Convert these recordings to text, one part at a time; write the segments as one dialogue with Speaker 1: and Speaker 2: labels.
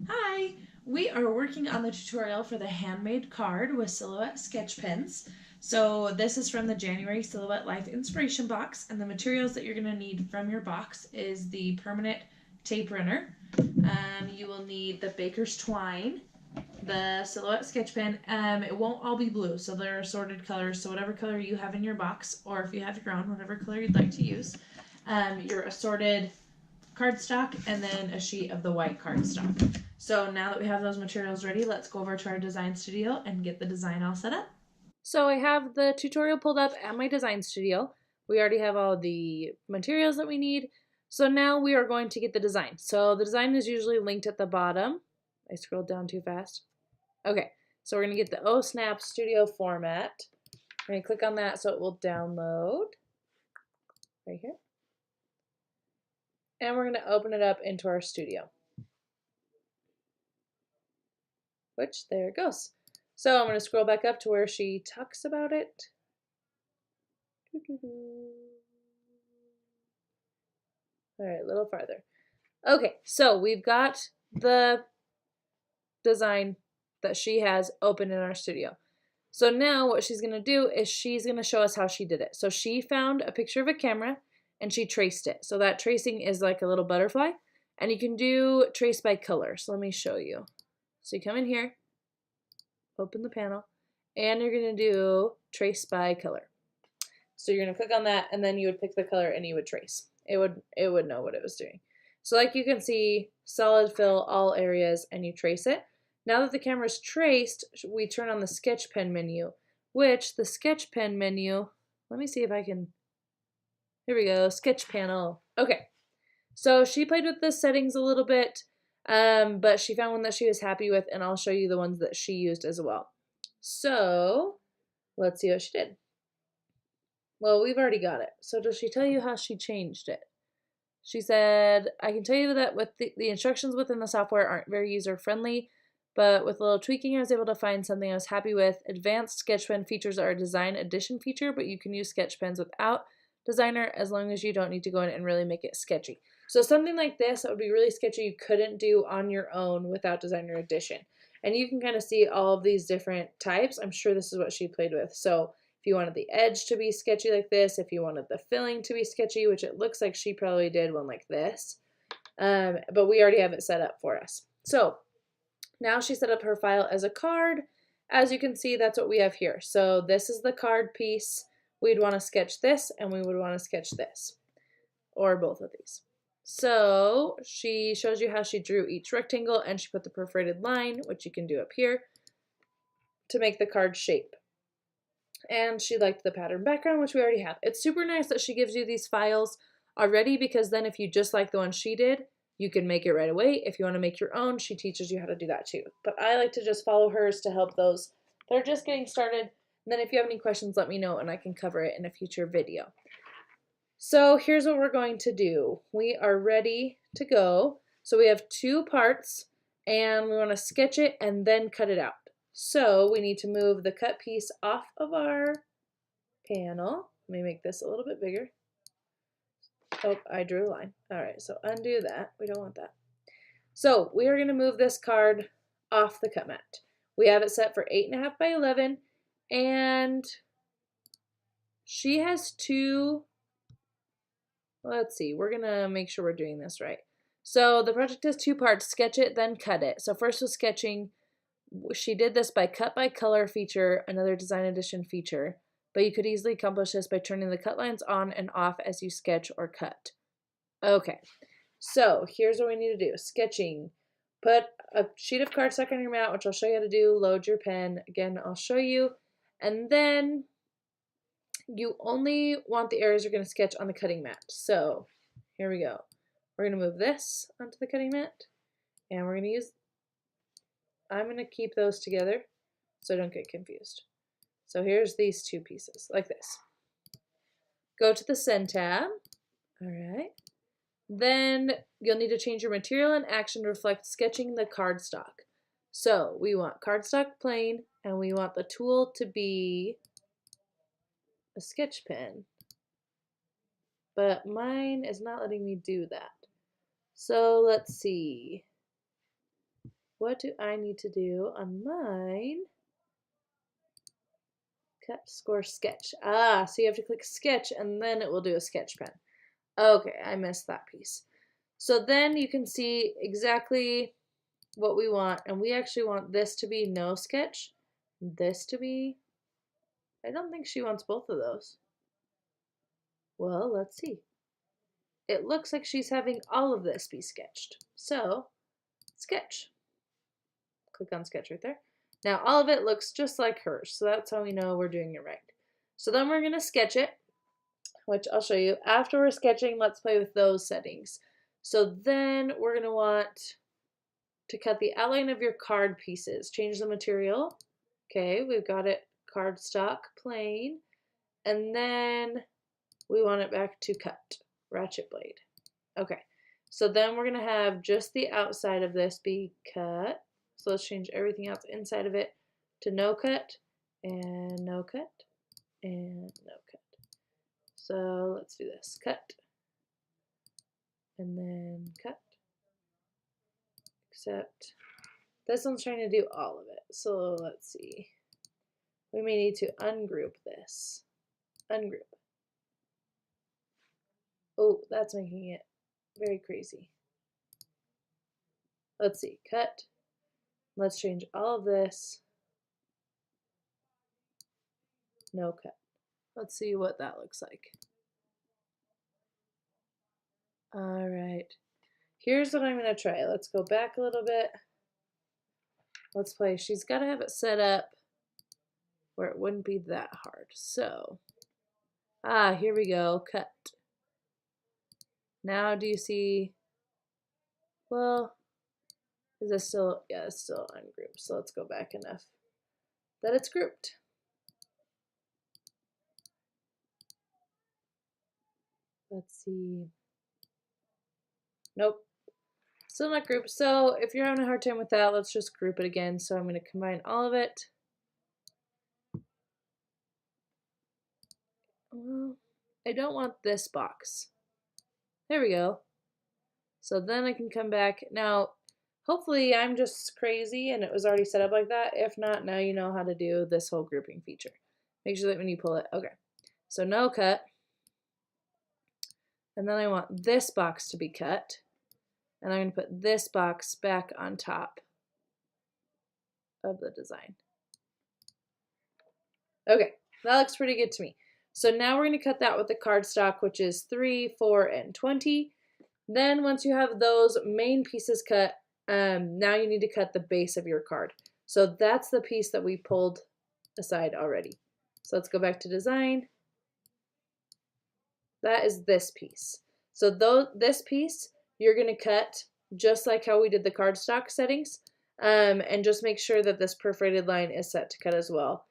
Speaker 1: Hi! We are working on the tutorial for the handmade card with silhouette sketch pens. So this is from the January Silhouette Life Inspiration Box, and the materials that you're going to need from your box is the permanent tape runner. You will need the baker's twine, the silhouette sketch pen. It won't all be blue, so they're assorted colors. So whatever color you have in your box, or if you have your own, whatever color you'd like to use. Your assorted cardstock, and then a sheet of the white cardstock. So now that we have those materials ready, let's go over to our design studio and get the design all set up.
Speaker 2: So I have the tutorial pulled up at my design studio. We already have all the materials that we need. So now we are going to get the design. So the design is usually linked at the bottom. I scrolled down too fast. Okay, so we're gonna get the OSnap Studio format. I'm gonna click on that so it will download right here. And we're gonna open it up into our studio. Which, there it goes. So I'm gonna scroll back up to where she talks about it. All right, a little farther. Okay, so we've got the design that she has open in our studio. So now what she's going to do is she's going to show us how she did it. So she found a picture of a camera and she traced it. So that tracing is like a little butterfly, and you can do trace by color. So let me show you. So you come in here, open the panel, and you're going to do trace by color. So you're going to click on that, and then you would pick the color and you would trace. It would know what it was doing. So like you can see, solid fill all areas, and you trace it. Now that the camera is traced, we turn on the sketch pen menu, which the sketch pen menu, let me see if I can, here we go, sketch panel. Okay, so she played with the settings a little bit, but she found one that she was happy with, and I'll show you the ones that she used as well. So let's see what she did. Well, we've already got it. So does she tell you how she changed it? She said, I can tell you that with the instructions within the software aren't very user-friendly, but with a little tweaking, I was able to find something I was happy with. Advanced sketch pen features are a design addition feature, but you can use sketch pens without designer as long as you don't need to go in and really make it sketchy. So something like this that would be really sketchy you couldn't do on your own without designer addition. And you can kind of see all of these different types. I'm sure this is what she played with. So if you wanted the edge to be sketchy like this, if you wanted the filling to be sketchy, which it looks like she probably did one like this, but we already have it set up for us. So now she set up her file as a card. As you can see, that's what we have here. So this is the card piece. We'd want to sketch this, and we would want to sketch this, or both of these. So she shows you how she drew each rectangle, and she put the perforated line, which you can do up here, to make the card shape. And she liked the pattern background, which we already have. It's super nice that she gives you these files already, because then if you just like the one she did, you can make it right away. If you want to make your own, she teaches you how to do that too. But I like to just follow hers to help those that are just getting started. And then if you have any questions, let me know and I can cover it in a future video. So here's what we're going to do. We are ready to go. So we have two parts, and we want to sketch it and then cut it out. So we need to move the cut piece off of our panel. Let me make this a little bit bigger. Oh, I drew a line. All right, so undo that. We don't want that. So we are going to move this card off the cut mat. We have it set for 8.5 by 11, and she has two. Let's see. We're going to make sure we're doing this right. So the project has two parts: sketch it, then cut it. So first was sketching. She did this by cut by color feature, another design edition feature. But you could easily accomplish this by turning the cut lines on and off as you sketch or cut. Okay, so here's what we need to do. Sketching. Put a sheet of cardstock on your mat, which I'll show you how to do. Load your pen. Again, I'll show you. And then you only want the areas you're going to sketch on the cutting mat. So here we go. We're going to move this onto the cutting mat. And we're going to use, I'm going to keep those together so don't get confused. So here's these two pieces, like this. Go to the Send tab. All right. Then you'll need to change your material and action to reflect sketching the cardstock. So we want cardstock plain, and we want the tool to be a sketch pen. But mine is not letting me do that. So let's see. what do I need to do on mine? Cut, score, sketch. Ah, so you have to click sketch and then it will do a sketch pen. Okay, I missed that piece. So then you can see exactly what we want, and we actually want this to be no sketch, this to be, I don't think she wants both of those. Well, let's see. It looks like she's having all of this be sketched. So, sketch. Click on sketch right there. Now all of it looks just like hers, so that's how we know we're doing it right. So then we're going to sketch it, which I'll show you. After we're sketching, let's play with those settings. So then we're going to want to cut the outline of your card pieces. Change the material. Okay, we've got it cardstock, plain. And then we want it back to cut, ratchet blade. Okay, so then we're going to have just the outside of this be cut. So let's change everything else inside of it to no cut, and no cut, and no cut. So let's do this. Cut, and then cut. Except this one's trying to do all of it. So let's see. We may need to ungroup this. Ungroup. Oh, that's making it very crazy. Let's see. Cut. Let's change all of this. No cut. Let's see what that looks like. All right. Here's what I'm going to try. Let's go back a little bit. Let's play. She's got to have it set up where it wouldn't be that hard. So, here we go. Cut. Now do you see, well, is this still, yeah, it's still ungrouped. So let's go back enough that it's grouped. Let's see. Nope. Still not grouped. So if you're having a hard time with that, let's just group it again. So I'm going to combine all of it. Well, I don't want this box. There we go. So then I can come back. Now, hopefully I'm just crazy and it was already set up like that. If not, now you know how to do this whole grouping feature. Make sure that when you pull it, okay. So no cut. And then I want this box to be cut. And I'm going to put this box back on top of the design. Okay, that looks pretty good to me. So now we're going to cut that with the cardstock, which is 3, 4, and 20. Then once you have those main pieces cut, now you need to cut the base of your card. So that's the piece that we pulled aside already. So let's go back to design. That is this piece. So this piece, you're going to cut just like how we did the cardstock settings, and just make sure that this perforated line is set to cut as well.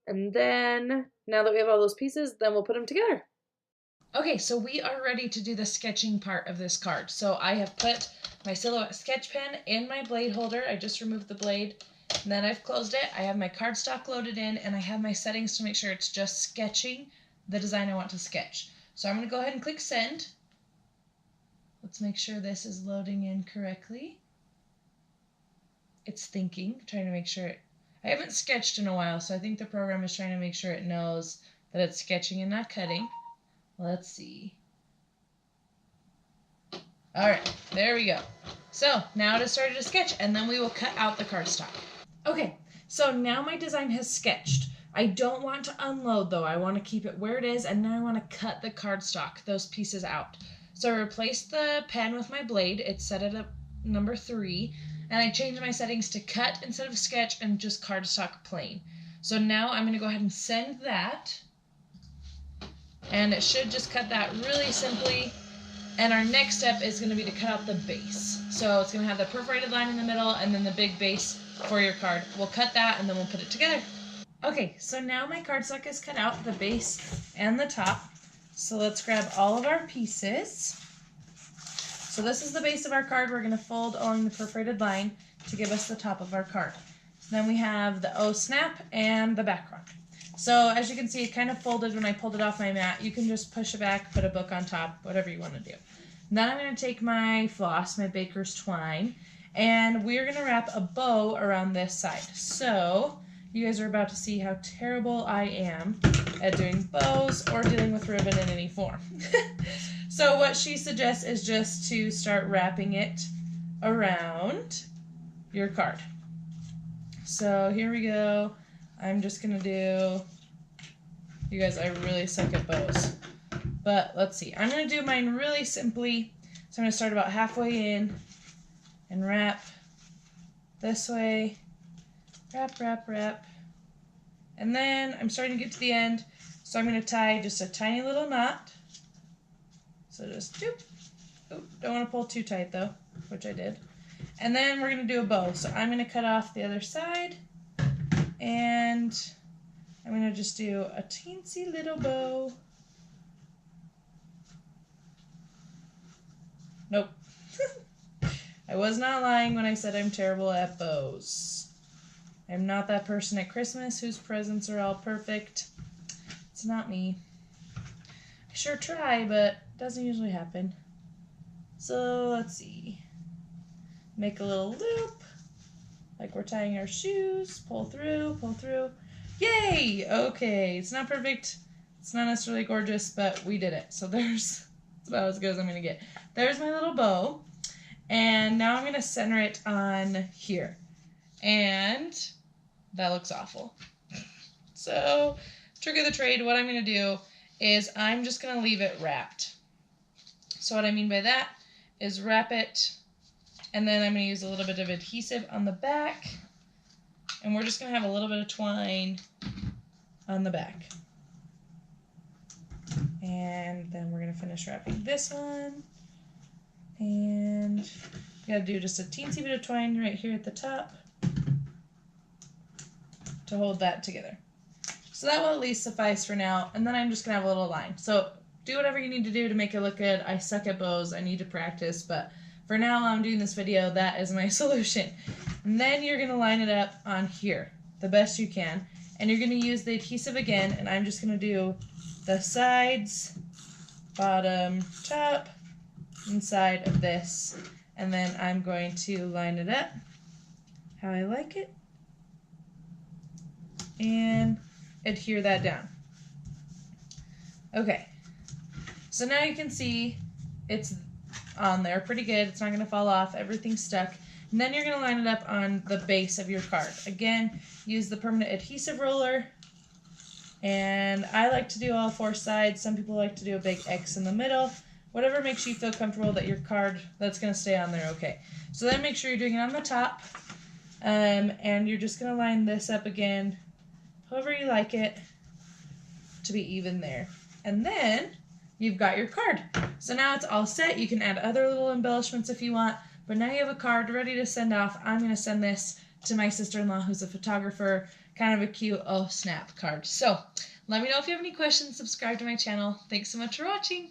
Speaker 2: And then, now that we have all those pieces, then we'll put them together.
Speaker 1: Okay, so we are ready to do the sketching part of this card. So I have put my Silhouette sketch pen in my blade holder. I just removed the blade, and then I've closed it. I have my cardstock loaded in, and I have my settings to make sure it's just sketching the design I want to sketch. So I'm going to go ahead and click send. Let's make sure this is loading in correctly. It's thinking, trying to make sure I haven't sketched in a while, so I think the program is trying to make sure it knows that it's sketching and not cutting. Let's see. All right, there we go. So now it has started to sketch, and then we will cut out the cardstock. Okay, so now my design has sketched. I don't want to unload though. I want to keep it where it is, and now I want to cut the cardstock, those pieces out. So I replaced the pen with my blade. It's set at number 3. And I changed my settings to cut instead of sketch and just cardstock plain. So now I'm going to go ahead and send that. And it should just cut that really simply. And our next step is going to be to cut out the base. So it's going to have the perforated line in the middle and then the big base for your card. We'll cut that and then we'll put it together. Okay, so now my cardstock is cut out, the base and the top. So let's grab all of our pieces. So this is the base of our card. We're going to fold along the perforated line to give us the top of our card. Then we have the O snap and the background. So as you can see, it kind of folded when I pulled it off my mat. You can just push it back, put a book on top, whatever you want to do. Then I'm going to take my floss, my baker's twine, And we're going to wrap a bow around this side. So you guys are about to see how terrible I am at doing bows or dealing with ribbon in any form. So what she suggests is just to start wrapping it around your card. So here we go. I'm just going to do, you guys, I really suck at bows. But let's see. I'm going to do mine really simply. So I'm going to start about halfway in and wrap this way. Wrap, wrap, wrap. And then I'm starting to get to the end. So I'm going to tie just a tiny little knot. So just doop. Oh, don't want to pull too tight though, which I did. And then we're going to do a bow. So I'm going to cut off the other side. And I'm going to just do a teensy little bow. Nope. I was not lying when I said I'm terrible at bows. I'm not that person at Christmas whose presents are all perfect. It's not me. I sure try, but it doesn't usually happen. So let's see. Make a little loop, like we're tying our shoes. Pull through, pull through. Yay! Okay, it's not perfect. It's not necessarily gorgeous, but we did it. So that's about as good as I'm going to get. There's my little bow. And now I'm going to center it on here. And that looks awful. So, trick of the trade, what I'm going to do is I'm just going to leave it wrapped. So what I mean by that is wrap it, and then I'm going to use a little bit of adhesive on the back. And we're just going to have a little bit of twine on the back. And then we're going to finish wrapping this one. And you got to do just a teensy bit of twine right here at the top to hold that together. So that will at least suffice for now. And then I'm just going to have a little line. So do whatever you need to do to make it look good. I suck at bows. I need to practice. But for now, while I'm doing this video, that is my solution. And then you're going to line it up on here the best you can. And you're going to use the adhesive again. And I'm just going to do the sides, bottom, top, inside of this, and then I'm going to line it up how I like it and adhere that down. Okay, so now you can see it's on there pretty good. It's not going to fall off. Everything's stuck. And then you're going to line it up on the base of your card. Again, use the permanent adhesive roller. And I like to do all four sides. Some people like to do a big X in the middle. Whatever makes you feel comfortable that your card, that's going to stay on there okay. So then make sure you're doing it on the top. And you're just going to line this up again, however you like it, to be even there. And then you've got your card. So now it's all set. You can add other little embellishments if you want. But now you have a card ready to send off. I'm going to send this to my sister-in-law who's a photographer. Kind of a cute, oh snap card. So let me know if you have any questions. Subscribe to my channel. Thanks so much for watching.